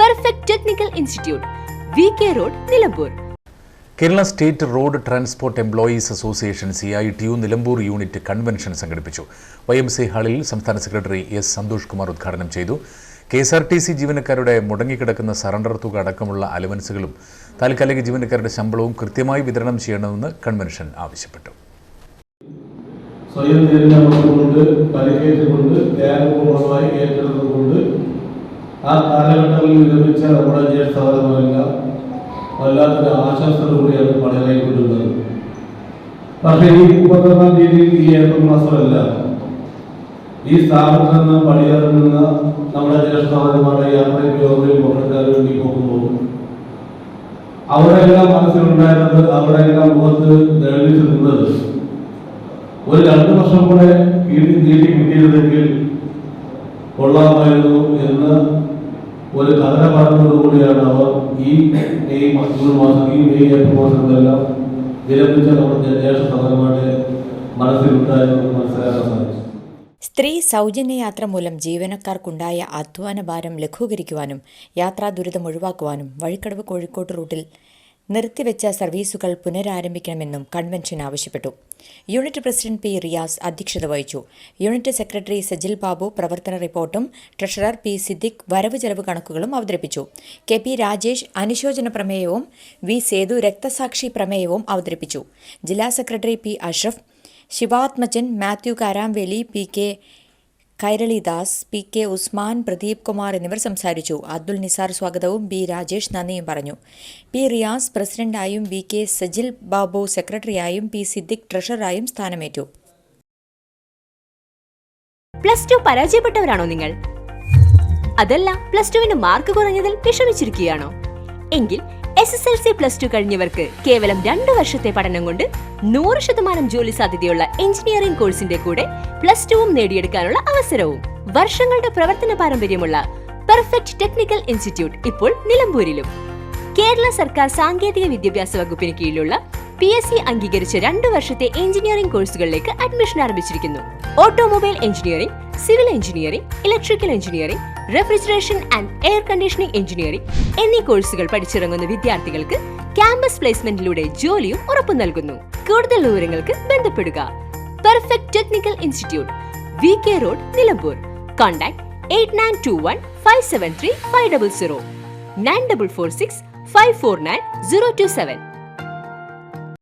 Perfect technical institute, VK road, Nilambur. Kerala state road transport employees association CITU Nilambur unit convention സംഘടിപ്പിച്ചു. YMCA ഹാളിൽ സംസ്ഥാന secretary S. Santhosh Kumar ഉദ്ഘാടനം ചെയ്തു. KSRTC ജീവനക്കാരുടെ മുടങ്ങിക്കിടക്കുന്ന സറണ്ടർ തുക അടക്കമുള്ള അലവൻസുകളും താൽക്കാലിക ജീവനക്കാരുടെ ശമ്പളവും കൃത്യമായി വിതരണം ചെയ്യണമെന്ന് കൺവെൻഷൻ ആവശ്യപ്പെട്ടു. സ്വയം തിരഞ്ഞെടുപ്പുകൊണ്ട് പരിക്കേറ്റുകൊണ്ട് ത്യാഗപൂർവമായി ഏറ്റെടുത്തുകൊണ്ട് ആ കാലഘട്ടങ്ങളിൽ ലഭിച്ച നമ്മുടെ ജ്യേഷ്ഠസഹോദരന്മാരെല്ലാം വല്ലാത്തൊരു ആശ്വാസത്തോടുകൂടിയാണ് പണിയായിക്കൊണ്ടിരുന്നത്. പക്ഷേ ഈ 31-ാം തീയതി ഈ ഏപ്രിൽ മാസമല്ല, ഈ സ്ഥാപനത്തിൽ നിന്ന് പണിയിറങ്ങുന്ന നമ്മുടെ ജ്യേഷ്ഠസഹോദരന്മാരുടെ യാത്രയും യോഗയിൽ പങ്കെടുക്കാൻ വേണ്ടി പോകുമ്പോൾ അവിടെയെല്ലാം മനസ്സിലുണ്ടായിരുന്നത്, അവിടെയെല്ലാം മുഖത്ത് തെളിയിച്ചു നിന്നത് ഒരു 2 വർഷം കൂടെ നീട്ടി കിട്ടിയിരുന്നെങ്കിൽ കൊള്ളാമായിരുന്നു എന്ന് ഒരു കഥന പറഞ്ഞതോടുകൂടിയാണ് അവർ ഈ മെയ് ഏപ്രിൽ മാസത്തിലെല്ലാം വിരമിച്ച നമ്മുടെ ജ്യേഷ്ഠസഹോദരന്മാരുടെ മനസ്സിലുണ്ടായിരുന്നു മനസ്സിലാക്കാൻ സാധിച്ചു. സ്ത്രീ സൗജന്യയാത്ര മൂലം ജീവനക്കാർക്കുണ്ടായ അധ്വാന ഭാരം ലഘൂകരിക്കുവാനും യാത്രാ ദുരിതം ഒഴിവാക്കുവാനും വഴിക്കടവ് കോഴിക്കോട് റൂട്ടിൽ നിർത്തിവെച്ച സർവീസുകൾ പുനരാരംഭിക്കണമെന്നും കൺവെൻഷൻ ആവശ്യപ്പെട്ടു. Unit president P. റിയാസ് അധ്യക്ഷത വഹിച്ചു. യൂണിറ്റ് സെക്രട്ടറി സജിൽ ബാബു പ്രവർത്തന റിപ്പോർട്ടും ട്രഷറർ P. സിദ്ദിഖ് വരവ് ചെലവ് കണക്കുകളും അവതരിപ്പിച്ചു. KP. രാജേഷ് അനുശോചന പ്രമേയവും V. സേതു രക്തസാക്ഷി പ്രമേയവും അവതരിപ്പിച്ചു. ജില്ലാ secretary P. Ashraf, Sivathmajan, Mathew Karamveli, PK. Kairalidas, PK. Usman, Pradeep Kumar എന്നിവർ സംസാരിച്ചു. അബ്ദുൽ നിസാർ സ്വാഗതവും B. രാജേഷ് നന്ദിയും പറഞ്ഞു. P. Riyas പ്രസിഡന്റായും VK. Sajil Babu സെക്രട്ടറിയായും P. Siddique ട്രഷററായും സ്ഥാനമേറ്റു. +2 പരാജയപ്പെട്ടവരാണോ നിങ്ങൾ? അതല്ല +2 മാർക്ക് കുറഞ്ഞതിൽ വിഷമിച്ചിരിക്കുകയാണോ? എങ്കിൽ SSLC +2 കഴിഞ്ഞവർക്ക് കേവലം 2 വർഷത്തെ പഠനം കൊണ്ട് 100% ജോലി സാധ്യതയുള്ള എഞ്ചിനീയറിംഗ് കോഴ്സിന്റെ കൂടെ +2 നേടിയെടുക്കാനുള്ള അവസരവും. വർഷങ്ങളുടെ പ്രവർത്തന പാരമ്പര്യമുള്ള പെർഫെക്റ്റ് ടെക്നിക്കൽ ഇൻസ്റ്റിറ്റ്യൂട്ട് ഇപ്പോൾ നിലമ്പൂരിലും. കേരള സർക്കാർ സാങ്കേതിക വിദ്യാഭ്യാസ വകുപ്പിന് കീഴിലുള്ള PSC അംഗീകരിച്ച 2 വർഷത്തെ എഞ്ചിനീയറിംഗ് കോഴ്സുകളിലേക്ക് അഡ്മിഷൻ ആരംഭിച്ചിരിക്കുന്നു. Automobile engineering, civil engineering, electrical engineering, refrigeration and air conditioning engineering എന്നീ കോഴ്സുകൾ പഠിച്ചിറങ്ങുന്ന വിദ്യാർത്ഥികൾക്ക് ക്യാമ്പസ് പ്ലേസ്മെന്റിലൂടെ ജോലിയും ഉറപ്പു നൽകുന്നു. കൂടുതൽ വിവരങ്ങൾക്ക് ബന്ധപ്പെടുക. Perfect technical institute, VK road, Nilambur. Contact 8921 573 500 9446 549 027.